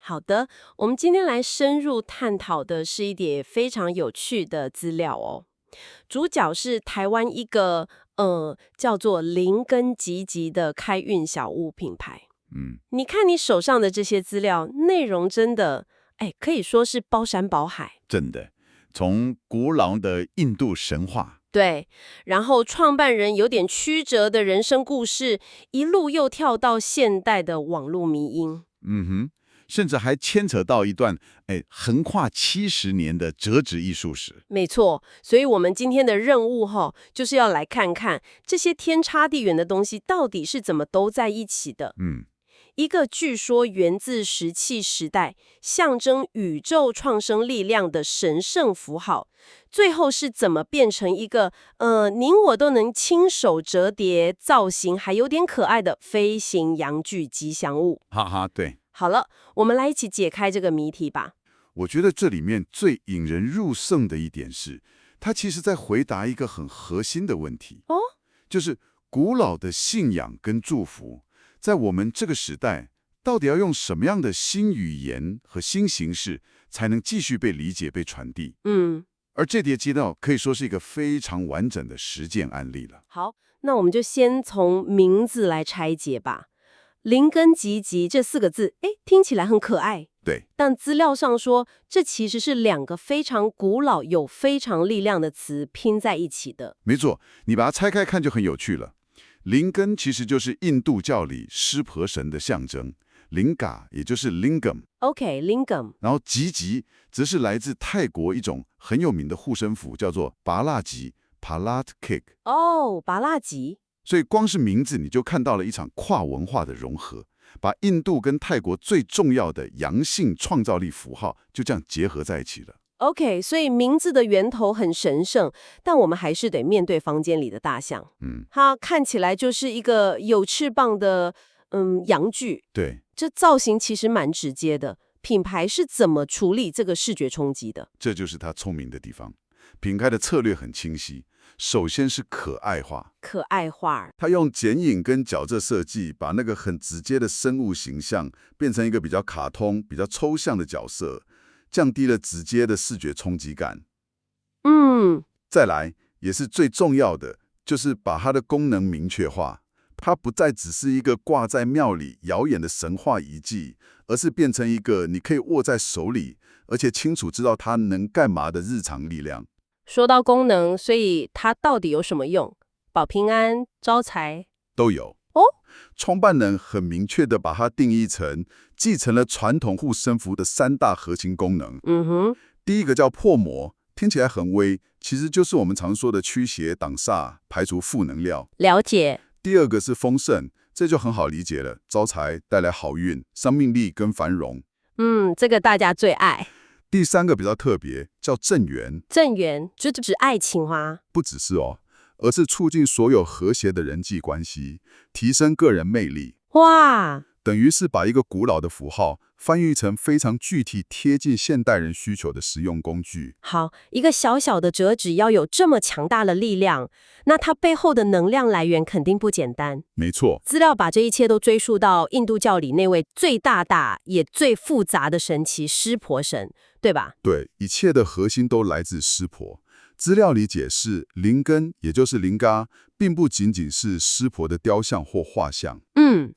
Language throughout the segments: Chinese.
好的，我们今天来深入探讨的是一点非常有趣的资料哦。主角是台湾一个叫做林根吉吉的开运小物品牌。你看你手上的这些资料，内容真的，可以说是包山包海。真的，从古老的印度神话，对，然后创办人有点曲折的人生故事，一路又跳到现代的网络迷因。甚至还牵扯到一段横跨70年的折纸艺术史。没错，所以我们今天的任务就是要来看看这些天差地远的东西到底是怎么都在一起的。一个据说源自石器时代，象征宇宙创生力量的神圣符号，最后是怎么变成一个您我都能亲手折叠、造型还有点可爱的飞行洋具吉祥物。哈哈，对。好了，我们来一起解开这个谜题吧。我觉得这里面最引人入胜的一点是，它其实在回答一个很核心的问题就是古老的信仰跟祝福，在我们这个时代，到底要用什么样的新语言和新形式，才能继续被理解、被传递？而这叠资料可以说是一个非常完整的实践案例了。好，那我们就先从名字来拆解吧。林根吉吉这4个字，听起来很可爱。对，但资料上说，这其实是2个非常古老、有非常力量的词拼在一起的。没错，你把它拆开看就很有趣了。灵根其实就是印度教里湿婆神的象征，灵嘎也就是 lingam。然后吉吉则是来自泰国一种很有名的护身符，叫做拔蜡吉 （Palat Kik）。拔蜡吉。所以光是名字你就看到了一场跨文化的融合，把印度跟泰国最重要的阳性创造力符号就这样结合在一起了。所以名字的源头很神圣，但我们还是得面对房间里的大象。它看起来就是一个有翅膀的阳具。对，这造型其实蛮直接的。品牌是怎么处理这个视觉冲击的？这就是它聪明的地方。品牌的策略很清晰，首先是可爱化。它用剪影跟矫正设计，把那个很直接的生物形象变成一个比较卡通、比较抽象的角色，降低了直接的视觉冲击感。再来，也是最重要的，就是把它的功能明确化。它不再只是一个挂在庙里耀眼的神话遗迹，而是变成一个你可以握在手里，而且清楚知道它能干嘛的日常力量。说到功能，所以它到底有什么用？保平安、招财都有。创办人很明确地把它定义成继承了传统护身符的3大核心功能。第一个叫破魔，听起来很威，其实就是我们常说的驱邪挡煞、排除负能量。了解。第二个是丰盛，这就很好理解了，招财带来好运、生命力跟繁荣。这个大家最爱。第3个比较特别，叫正缘。正缘就指爱情吗？不只是而是促进所有和谐的人际关系，提升个人魅力。哇！等于是把一个古老的符号翻译成非常具体、贴近现代人需求的实用工具。好，一个小小的折纸要有这么强大的力量，那它背后的能量来源肯定不简单。没错，资料把这一切都追溯到印度教里那位最大也最复杂的神奇湿婆神，对吧？对，一切的核心都来自湿婆。资料里解释，灵根也就是灵嘎，并不仅仅是湿婆的雕像或画像，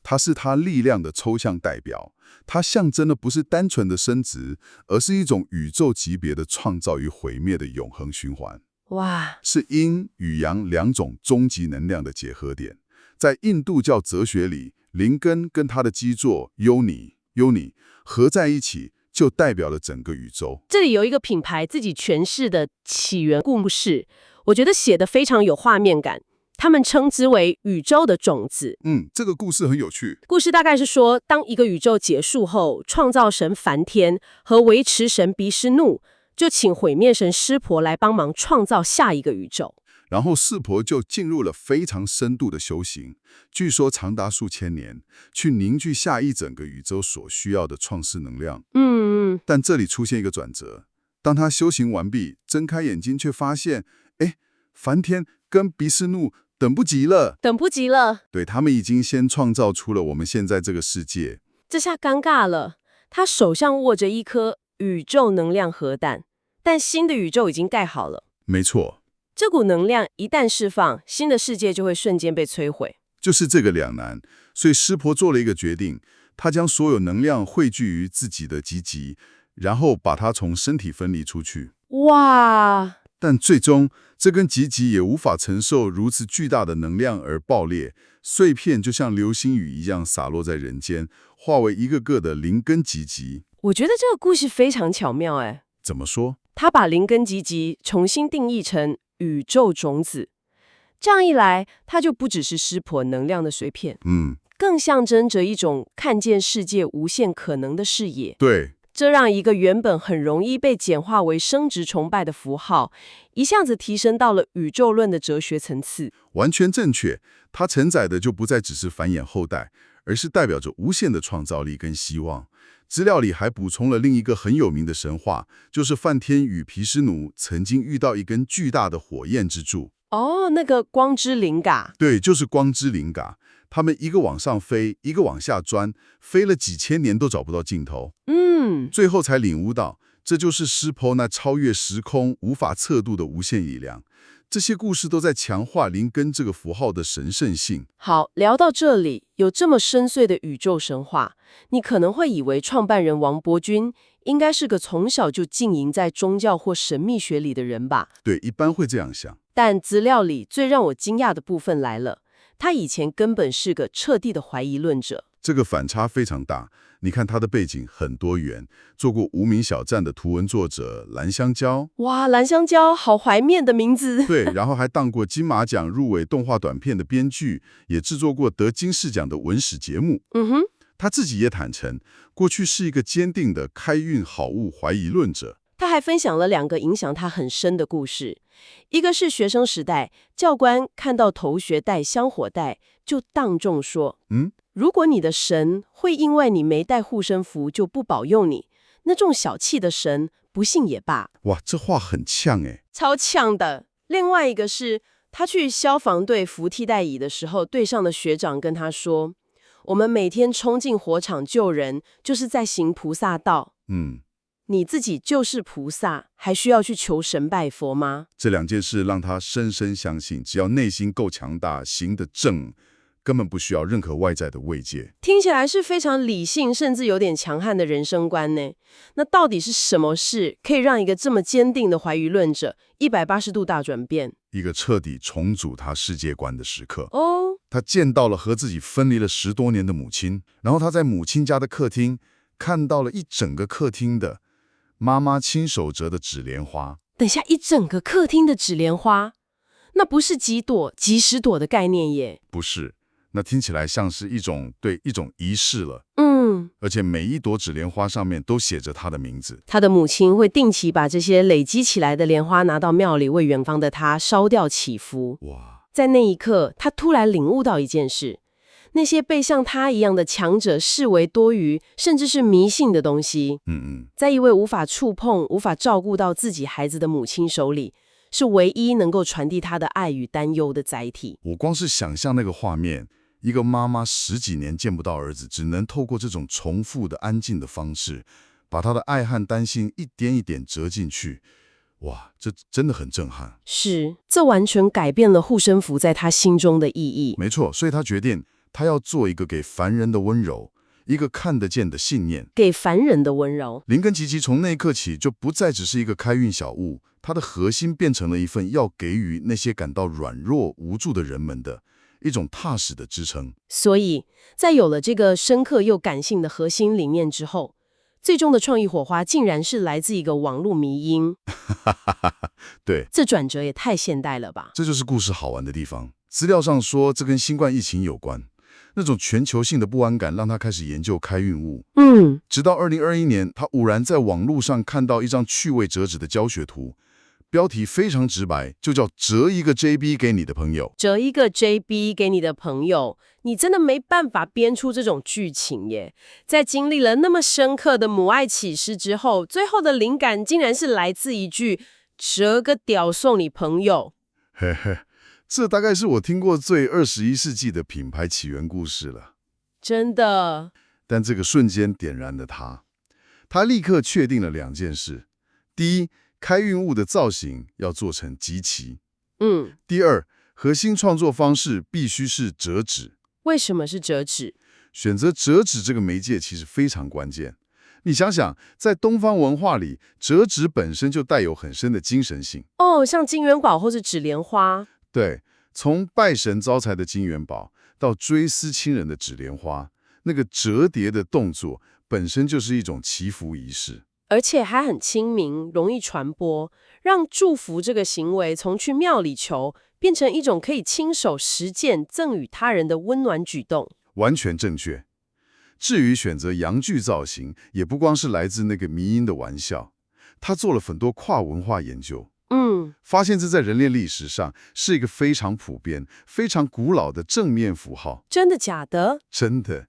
它是它力量的抽象代表。它象征的不是单纯的升值，而是一种宇宙级别的创造与毁灭的永恒循环。哇，是阴与阳2种终极能量的结合点。在印度教哲学里，灵根跟它的基座尤尼合在一起，就代表了整个宇宙。这里有一个品牌自己诠释的起源故事，我觉得写得非常有画面感。他们称之为宇宙的种子。这个故事很有趣。故事大概是说，当一个宇宙结束后，创造神梵天和维持神毗湿奴就请毁灭神湿婆来帮忙创造下一个宇宙。然后湿婆就进入了非常深度的修行，据说长达数千年，去凝聚下一整个宇宙所需要的创世能量。但这里出现一个转折，当他修行完毕，睁开眼睛却发现，梵天跟毗湿奴等不及了。对，他们已经先创造出了我们现在这个世界。这下尴尬了，他手上握着一颗宇宙能量核弹，但新的宇宙已经盖好了。没错，这股能量一旦释放，新的世界就会瞬间被摧毁。就是这个两难，所以湿婆做了一个决定，他将所有能量汇聚于自己的吉吉，然后把它从身体分离出去。哇！但最终，这根吉吉也无法承受如此巨大的能量而爆裂，碎片就像流星雨一样洒落在人间，化为一个个的灵根吉吉。我觉得这个故事非常巧妙，哎，怎么说？他把灵根吉吉重新定义成宇宙种子，这样一来，它就不只是湿婆能量的碎片，更象征着一种看见世界无限可能的视野。对。这让一个原本很容易被简化为生殖崇拜的符号，一下子提升到了宇宙论的哲学层次。完全正确，它承载的就不再只是繁衍后代，而是代表着无限的创造力跟希望。资料里还补充了另一个很有名的神话，就是梵天与毗湿奴曾经遇到一根巨大的火焰之柱。哦，那个光之灵嘎。对，就是光之灵嘎。他们一个往上飞，一个往下钻，飞了几千年都找不到尽头。最后才领悟到，这就是湿婆那超越时空、无法测度的无限力量。这些故事都在强化灵根这个符号的神圣性。好，聊到这里，有这么深邃的宇宙神话，你可能会以为创办人王伯钧应该是个从小就浸淫在宗教或神秘学里的人吧？对，一般会这样想。但资料里最让我惊讶的部分来了，他以前根本是个彻底的怀疑论者。这个反差非常大。你看他的背景很多元，做过无名小站的图文作者蓝香蕉。哇，蓝香蕉，好怀念的名字。对，然后还当过金马奖入围动画短片的编剧，也制作过得金视奖的文史节目。他自己也坦诚，过去是一个坚定的开运好物怀疑论者。他还分享了2个影响他很深的故事，一个是学生时代，教官看到头学带香火带，就当众说，如果你的神会因为你没带护身符就不保佑你，那种小气的神，不信也罢。哇，这话很呛哎，超呛的。另外一个是他去消防队扶替代椅的时候，队上的学长跟他说，我们每天冲进火场救人，就是在行菩萨道。你自己就是菩萨，还需要去求神拜佛吗？这2件事让他深深相信，只要内心够强大，行得正，根本不需要任何外在的慰藉。听起来是非常理性，甚至有点强悍的人生观呢。那到底是什么事可以让一个这么坚定的怀疑论者180度大转变？一个彻底重组他世界观的时刻。他见到了和自己分离了10多年的母亲，然后他在母亲家的客厅看到了一整个客厅的妈妈亲手折的纸莲花。等下，一整个客厅的纸莲花，那不是几朵、几十朵的概念耶？不是，那听起来像是一种仪式了。而且每一朵纸莲花上面都写着他的名字。他的母亲会定期把这些累积起来的莲花拿到庙里为远方的他烧掉祈福。哇！在那一刻，他突然领悟到一件事。那些被像他一样的强者视为多余，甚至是迷信的东西，在一位无法触碰、无法照顾到自己孩子的母亲手里，是唯一能够传递他的爱与担忧的载体。我光是想象那个画面，一个妈妈10几年见不到儿子，只能透过这种重复的安静的方式，把他的爱和担心一点一点折进去。哇，这真的很震撼。是，这完全改变了护身符在他心中的意义。没错，所以他决定他要做一个给凡人的温柔，一个看得见的信念。给凡人的温柔。灵根吉吉从那一刻起就不再只是一个开运小物，它的核心变成了一份要给予那些感到软弱无助的人们的一种踏实的支撑。所以，在有了这个深刻又感性的核心理念之后，最终的创意火花竟然是来自一个网络迷因。对，这转折也太现代了吧！这就是故事好玩的地方。资料上说这跟新冠疫情有关，那种全球性的不安感让他开始研究开运物。直到2021年，他偶然在网络上看到一张趣味折纸的教学图，标题非常直白，就叫折一个 JB 给你的朋友。折一个 JB 给你的朋友，你真的没办法编出这种剧情耶。在经历了那么深刻的母爱启示之后，最后的灵感竟然是来自一句折个屌送你朋友。嘿嘿，这大概是我听过最21世纪的品牌起源故事了。真的。但这个瞬间点燃了他。他立刻确定了2件事：第一，开运物的造型要做成集齐；第二，核心创作方式必须是折纸。为什么是折纸？选择折纸这个媒介其实非常关键。你想想，在东方文化里，折纸本身就带有很深的精神性。像金元宝或是纸莲花。对，从拜神招财的金元宝到追思亲人的纸莲花，那个折叠的动作本身就是一种祈福仪式，而且还很亲民，容易传播，让祝福这个行为从去庙里求，变成一种可以亲手实践赠予他人的温暖举动。完全正确。至于选择阳具造型，也不光是来自那个迷因的玩笑，他做了很多跨文化研究，发现这在人类历史上是一个非常普遍、非常古老的正面符号。真的假的？真的。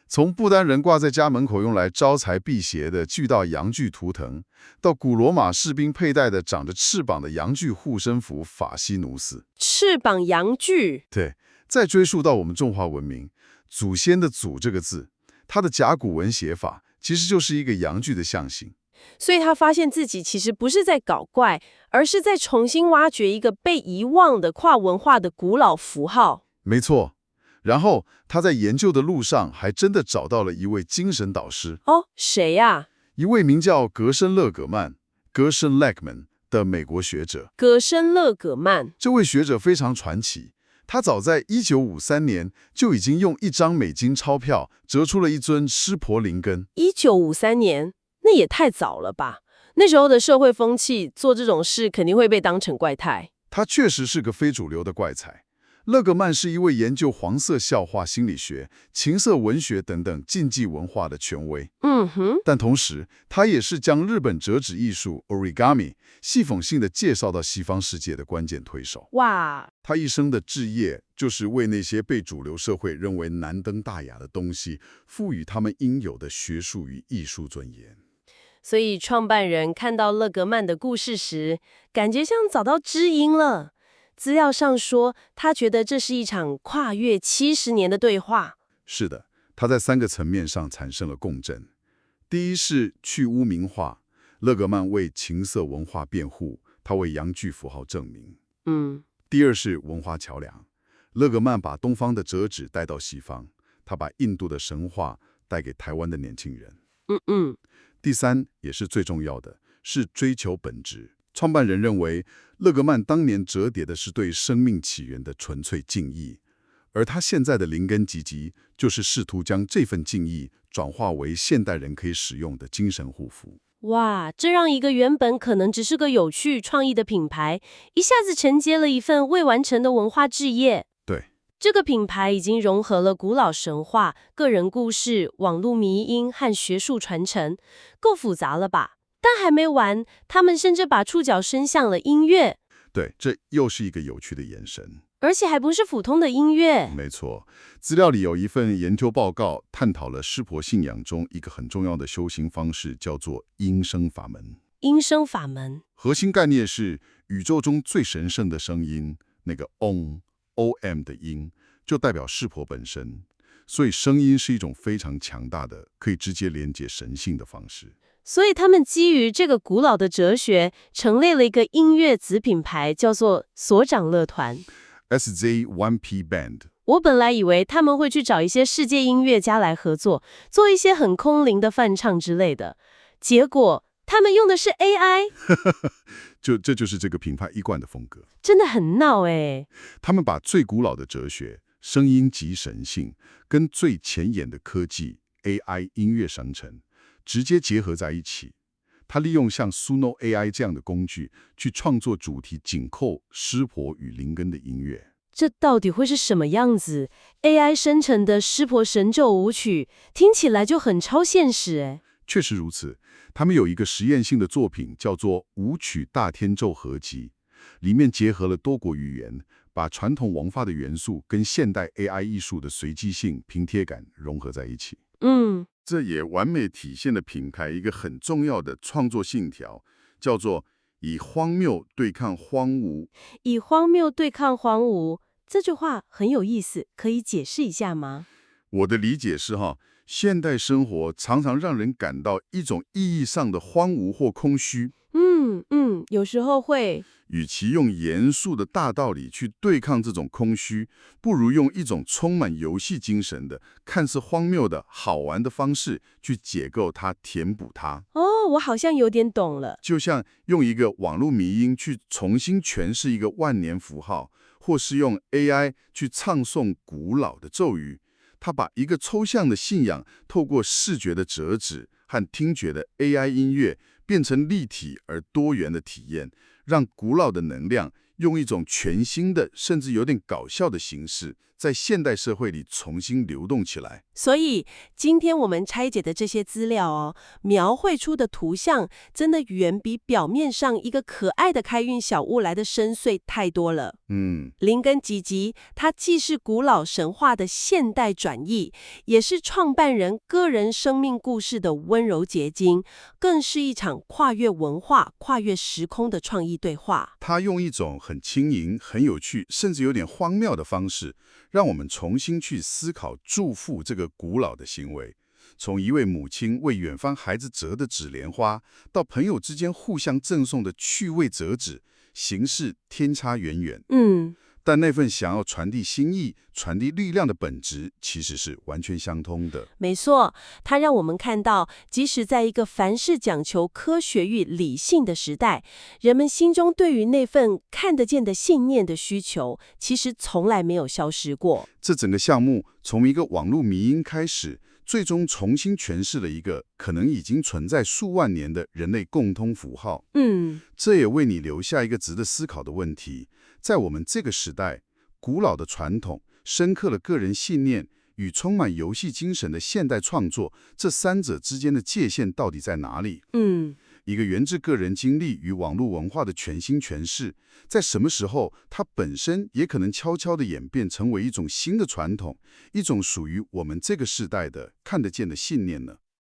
从不丹人挂在家门口用来招财辟邪的巨大阳具图腾，到古罗马士兵佩戴的长着翅膀的阳具护身符法西努斯。翅膀阳具。对，再追溯到我们中华文明，祖先的祖这个字，它的甲骨文写法其实就是一个阳具的象形。所以他发现自己其实不是在搞怪，而是在重新挖掘一个被遗忘的跨文化的古老符号。没错。然后他在研究的路上还真的找到了一位精神导师。谁呀？一位名叫格申勒葛曼 （Gershon Lehman） 的美国学者。格申勒葛曼这位学者非常传奇，他早在1953年就已经用1张美金钞票折出了一尊湿婆灵根。1953年，那也太早了吧？那时候的社会风气，做这种事肯定会被当成怪胎。他确实是个非主流的怪才。勒格曼是一位研究黄色笑话心理学、情色文学等等禁忌文化的权威。但同时，他也是将日本折纸艺术 origami 系统性的介绍到西方世界的关键推手。哇！他一生的志业就是为那些被主流社会认为难登大雅的东西，赋予他们应有的学术与艺术尊严。所以，创办人看到勒格曼的故事时，感觉像找到知音了。资料上说，他觉得这是一场跨越70年的对话。是的，他在3个层面上产生了共振。第一是去污名化，勒格曼为情色文化辩护，他为阳具符号证明。第二是文化桥梁，勒格曼把东方的折纸带到西方，他把印度的神话带给台湾的年轻人。第三也是最重要的，是追求本质。创办人认为，勒格曼当年折叠的是对生命起源的纯粹敬意，而他现在的灵根集集，就是试图将这份敬意转化为现代人可以使用的精神护肤。哇，这让一个原本可能只是个有趣创意的品牌，一下子承接了一份未完成的文化志业。对，这个品牌已经融合了古老神话、个人故事、网络迷因和学术传承，够复杂了吧？但还没完，他们甚至把触角伸向了音乐。对，这又是一个有趣的延伸。而且还不是普通的音乐。没错，资料里有一份研究报告，探讨了湿婆信仰中一个很重要的修行方式，叫做音声法门。音声法门核心概念是宇宙中最神圣的声音，那个 OM 的音，就代表湿婆本身。所以声音是一种非常强大的，可以直接连接神性的方式。所以他们基于这个古老的哲学，成立了一个音乐子品牌，叫做所长乐团 SZ1P Band。我本来以为他们会去找一些世界音乐家来合作，做一些很空灵的翻唱之类的，结果他们用的是 AI。这就是这个品牌一贯的风格，真的很闹欸。他们把最古老的哲学、声音及神性，跟最前沿的科技 AI 音乐生成直接结合在一起。他利用像 Suno AI 这样的工具，去创作主题紧扣湿婆与灵根的音乐。这到底会是什么样子 ？AI 生成的湿婆神咒舞曲，听起来就很超现实欸。确实如此，他们有一个实验性的作品，叫做《舞曲大天咒合集》，里面结合了多国语言，把传统文化的元素跟现代 AI 艺术的随机性、拼贴感融合在一起。这也完美体现了品牌一个很重要的创作信条，叫做以荒谬对抗荒芜。以荒谬对抗荒芜，这句话很有意思，可以解释一下吗？我的理解是现代生活常常让人感到一种意义上的荒芜或空虚。有时候会。与其用严肃的大道理去对抗这种空虚，不如用一种充满游戏精神的、看似荒谬的好玩的方式去解构它、填补它。哦，我好像有点懂了。就像用一个网络迷因去重新诠释一个万年符号，或是用 AI 去唱诵古老的咒语。它把一个抽象的信仰，透过视觉的折纸和听觉的 AI 音乐，变成立体而多元的体验，让古老的能量用一种全新的，甚至有点搞笑的形式，在现代社会里重新流动起来。所以，今天我们拆解的这些资料描绘出的图像，真的远比表面上一个可爱的开运小物来的深邃太多了。灵根吉吉，它既是古老神话的现代转译，也是创办人个人生命故事的温柔结晶，更是一场跨越文化、跨越时空的创意对话。他用一种很轻盈、很有趣，甚至有点荒谬的方式，让我们重新去思考祝福这个古老的行为。从一位母亲为远方孩子折的纸莲花，到朋友之间互相赠送的趣味折纸，形式天差远远。但那份想要传递心意、传递力量的本质，其实是完全相通的。没错，它让我们看到，即使在一个凡事讲求科学与理性的时代，人们心中对于那份看得见的信念的需求，其实从来没有消失过。这整个项目从一个网络迷因开始，最终重新诠释了一个可能已经存在数万年的人类共通符号。这也为你留下一个值得思考的问题。在我们这个时代，古老的传统、深刻的个人信念与充满游戏精神的现代创作，这三者之间的界限到底在哪里？一个源自个人经历与网络文化的全新诠释，在什么时候它本身也可能悄悄地演变成为一种新的传统，一种属于我们这个时代的看得见的信念呢？